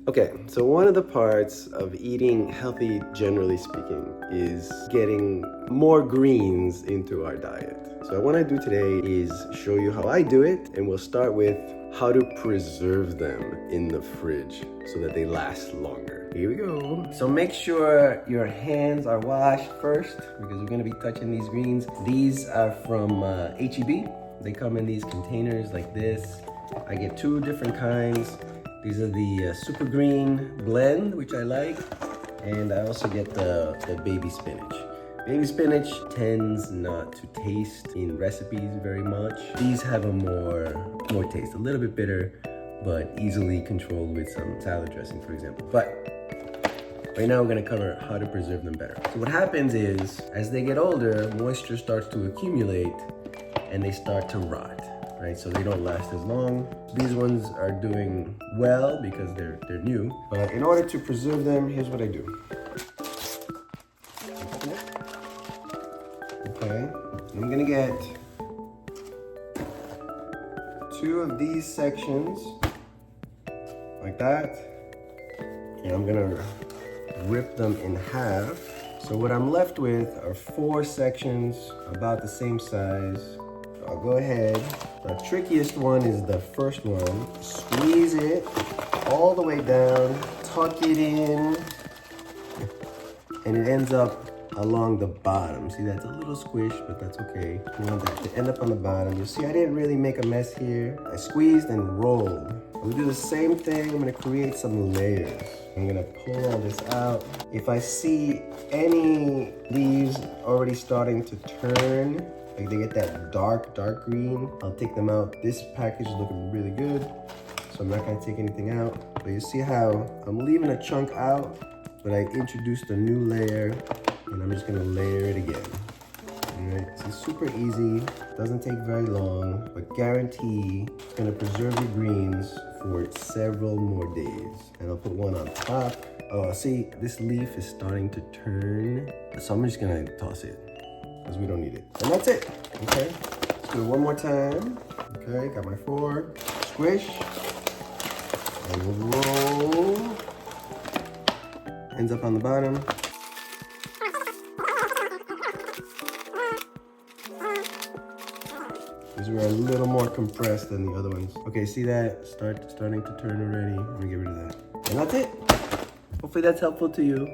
Okay, so one of the parts of eating healthy, generally speaking, is getting more greens into our diet. So what I want to do today is show you how I do it, and we'll start with how to preserve them in the fridge so that they last longer. Here we go. So make sure your hands are washed first because we're going to be touching these greens. These are from H-E-B. They come in these containers like this. I get two different kinds. These are the super green blend, which I like, and I also get the baby spinach. Baby spinach tends not to taste in recipes very much. These have a more taste, a little bit bitter, but easily controlled with some salad dressing, for example. But right now we're gonna cover how to preserve them better. So what happens is, as they get older, moisture starts to accumulate and they start to rot. Right, so they don't last as long. These ones are doing well because they're new. But in order to preserve them, here's what I do. Okay, I'm gonna get two of these sections like that, and I'm gonna rip them in half. So what I'm left with are four sections about the same size. I'll go ahead. The trickiest one is the first one. Squeeze it all the way down, tuck it in, and it ends up along the bottom. See, that's a little squish, but that's okay. You want that to end up on the bottom. You see, I didn't really make a mess here. I squeezed and rolled. I'm gonna do the same thing. I'm gonna create some layers. I'm gonna pull all this out. If I see any leaves already starting to turn, like they get that dark green, I'll take them out. This package is looking really good, so I'm not gonna take anything out. But you see how I'm leaving a chunk out, but I introduced a new layer, and I'm just gonna layer it again. All right, so it's super easy, doesn't take very long, but guarantee it's gonna preserve your greens for several more days. And I'll put one on top. Oh, see, this leaf is starting to turn, so I'm just gonna toss it, because we don't need it. And that's it, okay? Let's do it one more time. Okay, got my fork. Squish. And we'll roll. Ends up on the bottom. These were a little more compressed than the other ones. Okay, see that? Starting to turn already. Let me get rid of that. And that's it. Hopefully that's helpful to you.